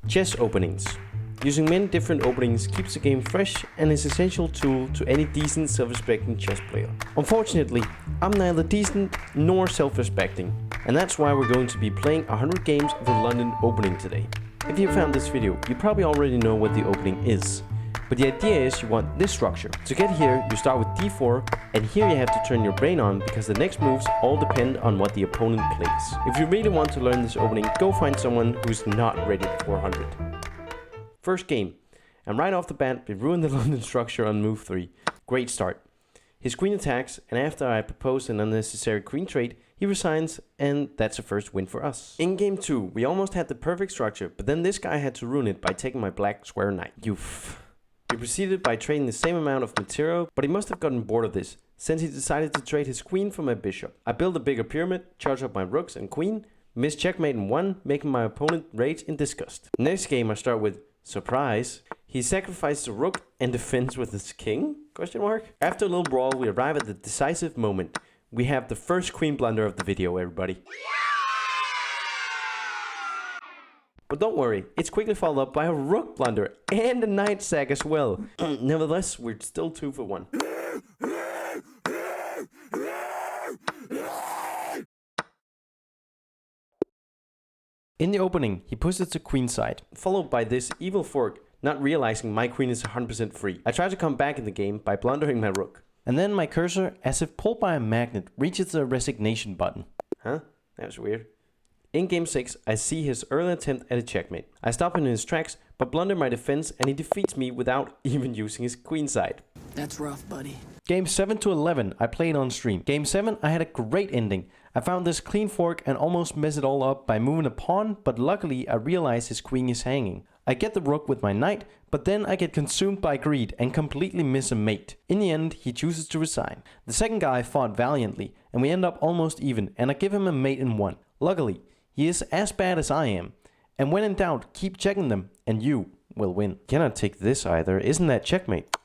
Chess openings. Using many different openings keeps the game fresh and is an essential tool to any decent self-respecting chess player. Unfortunately, I'm neither decent nor self-respecting, and that's why we're going to be playing 100 games of the London opening today. If you found this video, you probably already know what the opening is. But the idea is you want this structure. To get here, you start with d4, and here you have to turn your brain on because the next moves all depend on what the opponent plays. If you really want to learn this opening, go find someone who's not ready for 100. First game, and right off the bat, we ruined the London structure on move 3. Great start. His queen attacks, and after I propose an unnecessary queen trade, he resigns, and that's a first win for us. In game 2, we almost had the perfect structure, but then this guy had to ruin it by taking my black square knight. He proceeded by trading the same amount of material, but he must have gotten bored of this, since he decided to trade his queen for my bishop. I built a bigger pyramid, charged up my rooks and queen, missed checkmate in 1, making my opponent rage in disgust. Next game I start with surprise. He sacrifices a rook and defends with his king? After a little brawl, we arrive at the decisive moment. We have the first queen blunder of the video, everybody. But don't worry, it's quickly followed up by a rook blunder and a knight sack as well. Nevertheless, we're still 2 for 1. In the opening, he pushes to queenside, followed by this evil fork, not realizing my queen is 100% free. I try to come back in the game by blundering my rook. And then my cursor, as if pulled by a magnet, reaches the resignation button. Huh? That was weird. In game 6, I see his early attempt at a checkmate. I stop him in his tracks, but blunder my defense and he defeats me without even using his queenside. That's rough, buddy. Game 7 to 11, I played on stream. Game 7, I had a great ending. I found this clean fork and almost messed it all up by moving a pawn, but luckily I realize his queen is hanging. I get the rook with my knight, but then I get consumed by greed and completely miss a mate. In the end, he chooses to resign. The second guy fought valiantly, and we end up almost even, and I give him a mate in 1. Luckily, he is as bad as I am. And when in doubt, keep checking them, and you will win. Cannot take this either, isn't that checkmate?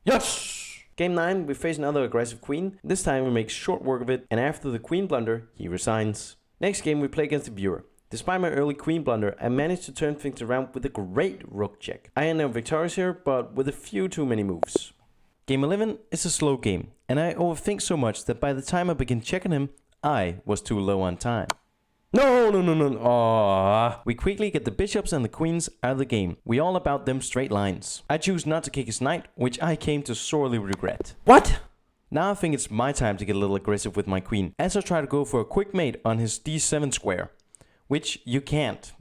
Yes! Game 9, we face another aggressive queen. This time we make short work of it, and after the queen blunder, he resigns. Next game we play against the viewer. Despite my early queen blunder, I managed to turn things around with a great rook check. I end up victorious here, but with a few too many moves. Game 11 is a slow game, and I overthink so much that by the time I begin checking him, I was too low on time. No. Aww. We quickly get the bishops and the queens out of the game. We all about them straight lines. I choose not to kick his knight, which I came to sorely regret. What? Now I think it's my time to get a little aggressive with my queen, as I try to go for a quick mate on his d7 square. Which you can't.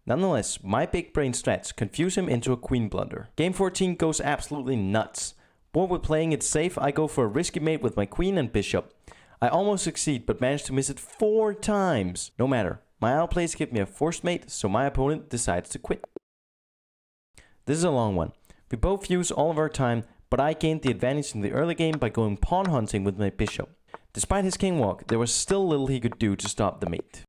Nonetheless, my big brain strats confuse him into a queen blunder. Game 14 goes absolutely nuts. Bored with playing it safe, I go for a risky mate with my queen and bishop. I almost succeed, but manage to miss it 4 times. No matter, my outplays give me a forced mate, so my opponent decides to quit. This is a long one. We both use all of our time, but I gained the advantage in the early game by going pawn hunting with my bishop. Despite his king walk, there was still little he could do to stop the mate.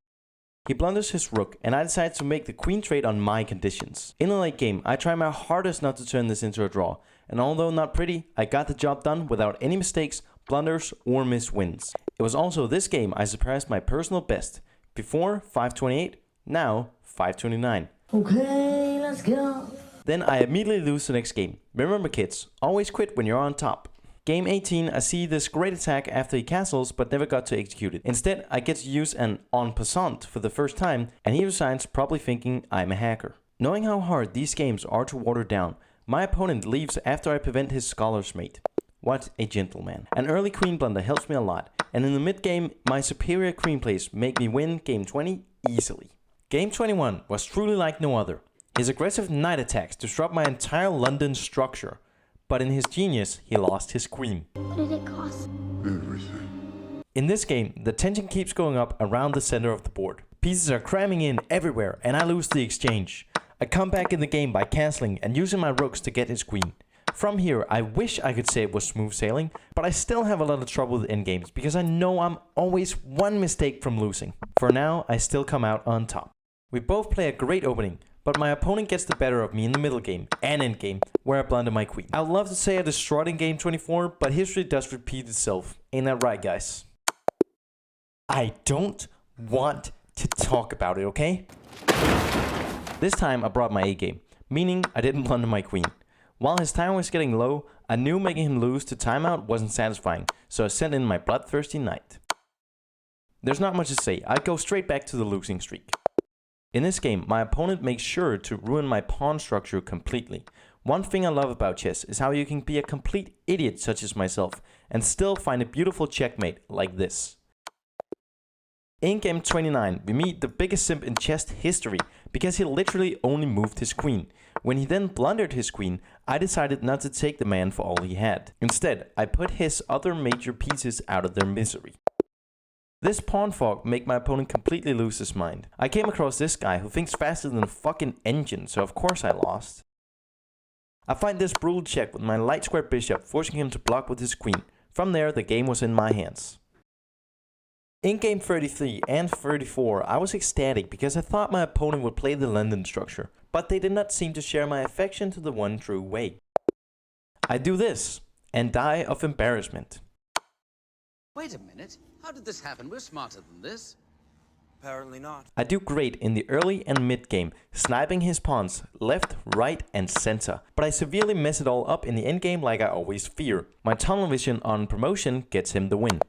He blunders his rook, and I decide to make the queen trade on my conditions. In the late game, I try my hardest not to turn this into a draw, and although not pretty, I got the job done without any mistakes, blunders, or missed wins. It was also this game I surpassed my personal best. Before 528, now 529. Okay, let's go. Then I immediately lose the next game. Remember kids, always quit when you're on top. Game 18, I see this great attack after he castles but never got to execute it. Instead, I get to use an en passant for the first time, and he resigns, probably thinking I'm a hacker. Knowing how hard these games are to water down, my opponent leaves after I prevent his scholar's mate. What a gentleman. An early queen blunder helps me a lot, and in the mid game, my superior queen plays make me win game 20 easily. Game 21 was truly like no other. His aggressive knight attacks disrupt my entire London structure. But in his genius, he lost his queen. What did it cost? Everything. In this game, the tension keeps going up around the center of the board. Pieces are cramming in everywhere, and I lose the exchange. I come back in the game by cancelling and using my rooks to get his queen. From here, I wish I could say it was smooth sailing, but I still have a lot of trouble with endgames because I know I'm always one mistake from losing. For now, I still come out on top. We both play a great opening, but my opponent gets the better of me in the middle game and endgame, where I blunder my queen. I would love to say I destroyed in game 24, but history does repeat itself. Ain't that right, guys? I don't want to talk about it, okay? This time I brought my A game, meaning I didn't blunder my queen. While his time was getting low, I knew making him lose to timeout wasn't satisfying, so I sent in my bloodthirsty knight. There's not much to say, I go straight back to the losing streak. In this game, my opponent makes sure to ruin my pawn structure completely. One thing I love about chess is how you can be a complete idiot such as myself and still find a beautiful checkmate like this. In game 29, we meet the biggest simp in chess history because he literally only moved his queen. When he then blundered his queen, I decided not to take the man for all he had. Instead, I put his other major pieces out of their misery. This pawn fog made my opponent completely lose his mind. I came across this guy who thinks faster than a fucking engine, so of course I lost. I find this brutal check with my light square bishop, forcing him to block with his queen. From there, the game was in my hands. In game 33 and 34, I was ecstatic because I thought my opponent would play the London structure, but they did not seem to share my affection to the one true way. I do this, and die of embarrassment. Wait a minute, how did this happen? We're smarter than this. Apparently not. I do great in the early and mid game, sniping his pawns left, right and center, but I severely mess it all up in the end game like I always fear. My tunnel vision on promotion gets him the win.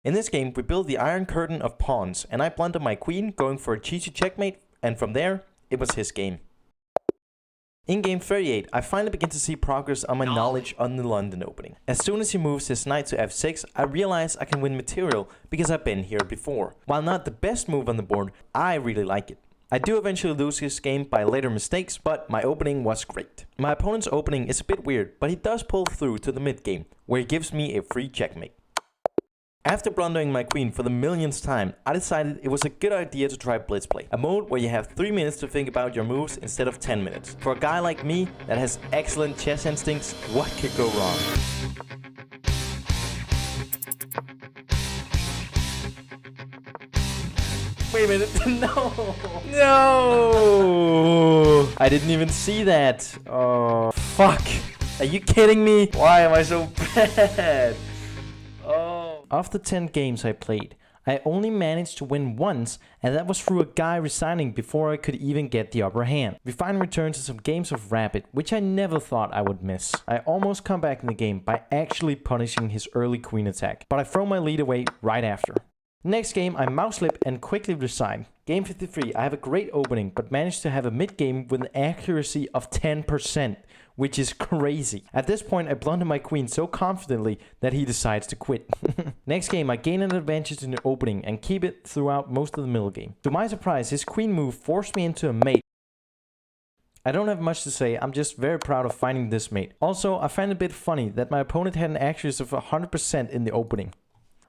In this game, we build the iron curtain of pawns, and I blunder my queen going for a cheesy checkmate, and from there, it was his game. In game 38, I finally begin to see progress on my knowledge on the London opening. As soon as he moves his knight to f6, I realize I can win material because I've been here before. While not the best move on the board, I really like it. I do eventually lose his game by later mistakes, but my opening was great. My opponent's opening is a bit weird, but he does pull through to the mid game, where he gives me a free checkmate. After blundering my queen for the millionth time, I decided it was a good idea to try Blitz play, a mode where you have 3 minutes to think about your moves instead of 10 minutes. For a guy like me that has excellent chess instincts, what could go wrong? Wait a minute, no! No! I didn't even see that. Oh, fuck. Are you kidding me? Why am I so bad? After 10 games I played, I only managed to win once, and that was through a guy resigning before I could even get the upper hand. We finally returned to some games of Rapid, which I never thought I would miss. I almost come back in the game by actually punishing his early queen attack, but I throw my lead away right after. Next game I mouse slip and quickly resign. Game 53, I have a great opening, but managed to have a mid game with an accuracy of 10%, which is crazy. At this point I blunder my queen so confidently that he decides to quit. Next game I gain an advantage in the opening and keep it throughout most of the middle game. To my surprise, his queen move forced me into a mate. I don't have much to say, I'm just very proud of finding this mate. Also, I find it a bit funny that my opponent had an accuracy of 100% in the opening.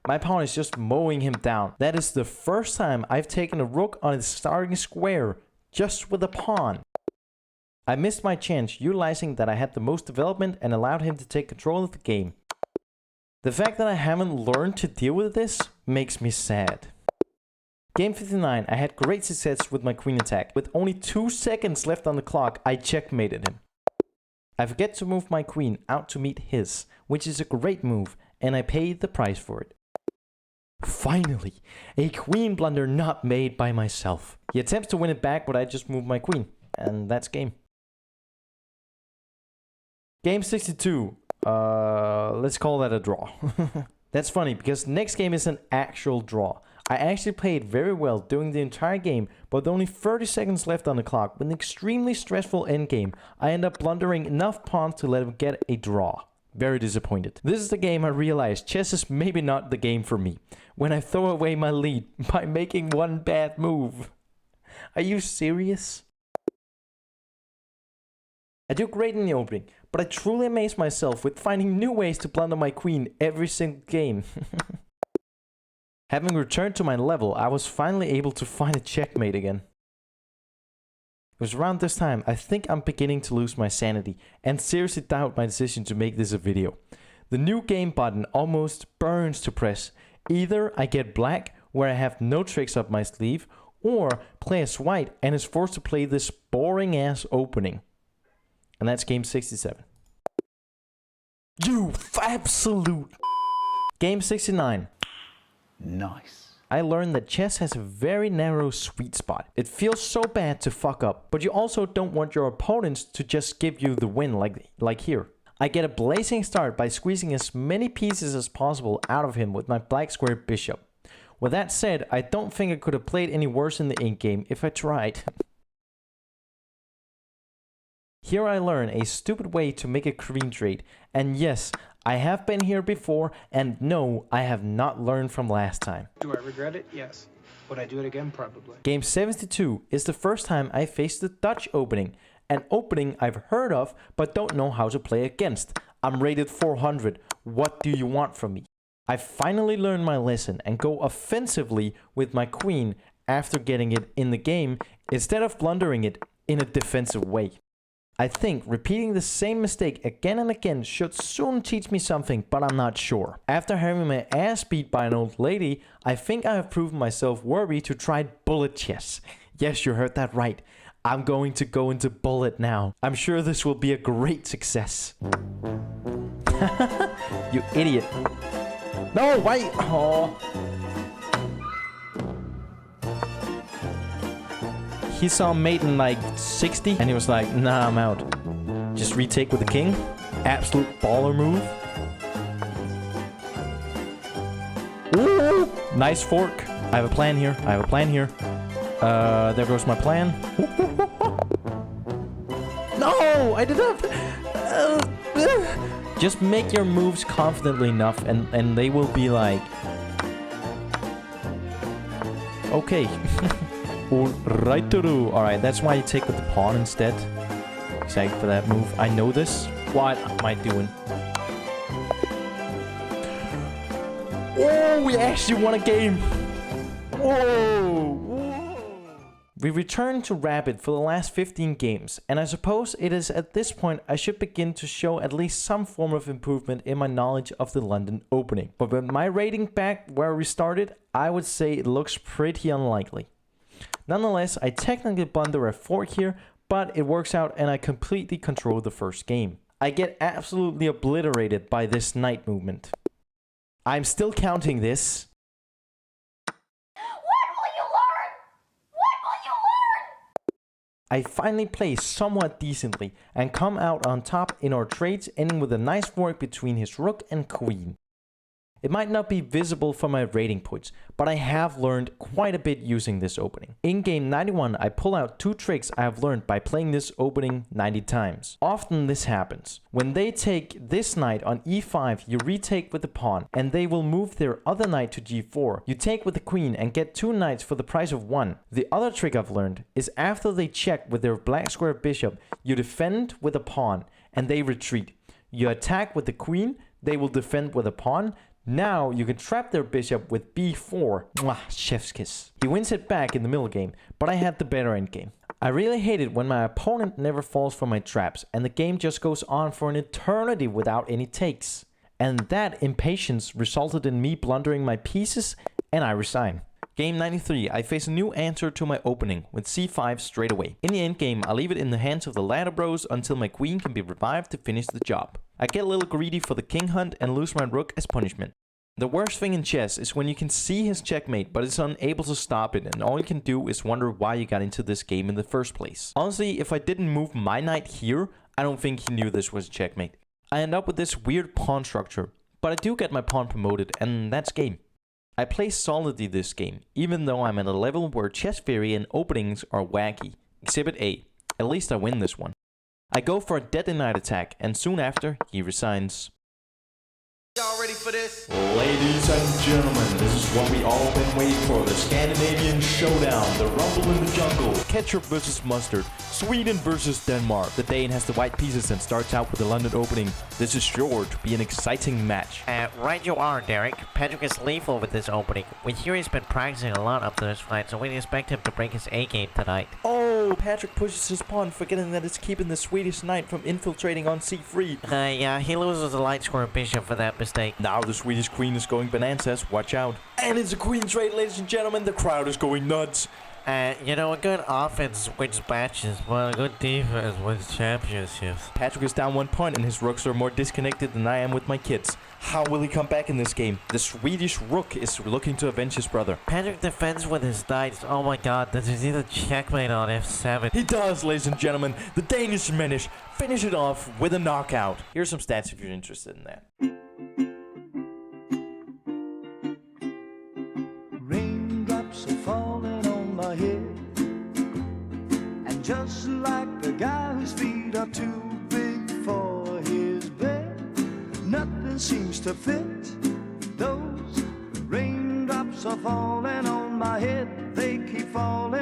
My pawn is just mowing him down. That is the first time I've taken a rook on its starting square, just with a pawn. I missed my chance utilizing that I had the most development and allowed him to take control of the game. The fact that I haven't learned to deal with this makes me sad. Game 59, I had great success with my queen attack. With only 2 seconds left on the clock, I checkmated him. I forget to move my queen out to meet his, which is a great move, and I paid the price for it. Finally, a queen blunder not made by myself. He attempts to win it back, but I just moved my queen, and that's game. Game 62, let's call that a draw. That's funny, because next game is an actual draw. I actually played very well during the entire game, but with only 30 seconds left on the clock, with an extremely stressful endgame, I end up blundering enough pawns to let him get a draw. Very disappointed. This is the game I realized chess is maybe not the game for me, when I throw away my lead by making one bad move. Are you serious? I do great in the opening, but I truly amaze myself with finding new ways to blunder my queen every single game. Having returned to my level, I was finally able to find a checkmate again. It was around this time I think I'm beginning to lose my sanity and seriously doubt my decision to make this a video. The new game button almost burns to press. Either I get black where I have no tricks up my sleeve, or play as white and is forced to play this boring ass opening. And that's game 67. You absolute. Game 69. Nice. I learned that chess has a very narrow sweet spot. It feels so bad to fuck up, but you also don't want your opponents to just give you the win like here. I get a blazing start by squeezing as many pieces as possible out of him with my black square bishop. With that said, I don't think I could have played any worse in the in-game if I tried. Here I learn a stupid way to make a queen trade, and yes, I have been here before, and no, I have not learned from last time. Do I regret it? Yes. Would I do it again? Probably. Game 72 is the first time I faced the Dutch opening, an opening I've heard of but don't know how to play against. I'm rated 400, what do you want from me? I finally learned my lesson and go offensively with my queen after getting it in the game instead of blundering it in a defensive way. I think repeating the same mistake again and again should soon teach me something, but I'm not sure. After having my ass beat by an old lady, I think I have proven myself worthy to try bullet chess. Yes, you heard that right. I'm going to go into bullet now. I'm sure this will be a great success. You idiot. No, wait. Oh. He saw mate in like 60 and he was like, nah, I'm out. Just retake with the king. Absolute baller move. Ooh, nice fork. I have a plan here. I have a plan here. There goes my plan. No, I did not. Just make your moves confidently enough and they will be like, okay. Alright, that's why you take with the pawn instead. Exactly for that move. I know this. What am I doing? Oh, we actually won a game. Whoa. We returned to Rapid for the last 15 games, and I suppose it is at this point I should begin to show at least some form of improvement in my knowledge of the London opening. But with my rating back where we started, I would say it looks pretty unlikely. Nonetheless, I technically blunder a fork here, but it works out and I completely control the first game. I get absolutely obliterated by this knight movement. I'm still counting this. I finally play somewhat decently and come out on top in our trades, ending with a nice fork between his rook and queen. It might not be visible from my rating points, but I have learned quite a bit using this opening. In game 91, I pull out 2 tricks I have learned by playing this opening 90 times. Often this happens. When they take this knight on e5, you retake with the pawn, and they will move their other knight to g4. You take with the queen and get 2 knights for the price of 1. The other trick I've learned is after they check with their black square bishop, you defend with a pawn, and they retreat. You attack with the queen, they will defend with a pawn. Now you can trap their bishop with b4. Mwah, chef's kiss. He wins it back in the middle game, but I had the better endgame. I really hate it when my opponent never falls for my traps and the game just goes on for an eternity without any takes. And that impatience resulted in me blundering my pieces and I resign. Game 93, I face a new answer to my opening with c5 straight away. In the endgame, I leave it in the hands of the ladder bros until my queen can be revived to finish the job. I get a little greedy for the king hunt and lose my rook as punishment. The worst thing in chess is when you can see his checkmate but is unable to stop it and all you can do is wonder why you got into this game in the first place. Honestly, if I didn't move my knight here, I don't think he knew this was a checkmate. I end up with this weird pawn structure, but I do get my pawn promoted and that's game. I play solidly this game, even though I'm at a level where chess theory and openings are wacky. Exhibit A. At least I win this one. I go for a dead knight attack, and soon after, he resigns. Y'all ready for this? Ladies and gentlemen, this is what we all been waiting for. The Scandinavian showdown, the rumble in the jungle. Ketchup versus mustard. Sweden versus Denmark. The Dane has the white pieces and starts out with the London opening. This is sure to be an exciting match. Right you are, Derek. Patrick is lethal with this opening. We hear he's been practicing a lot up to this fight, so we expect him to break his A-game tonight. Oh, Patrick pushes his pawn, forgetting that it's keeping the Swedish knight from infiltrating on c3. Yeah, he loses the light square bishop for that mistake. Now the Swedish queen is going bananas, watch out. And it's a queen trade, ladies and gentlemen, the crowd is going nuts. A good offense wins matches, while a good defense wins championships. Patrick is down 1 point and his rooks are more disconnected than I am with my kids. How will he come back in this game? The Swedish rook is looking to avenge his brother. Patrick defends with his knights. Oh my god, does he see the checkmate on f7? He does, ladies and gentlemen. The Danish Minish finish it off with a knockout. Here's some stats if you're interested in that. Raindrops are falling on my head, and just like the guy whose feet are too big for his bed, nothing seems to fit. Those raindrops are falling on my head, they keep falling.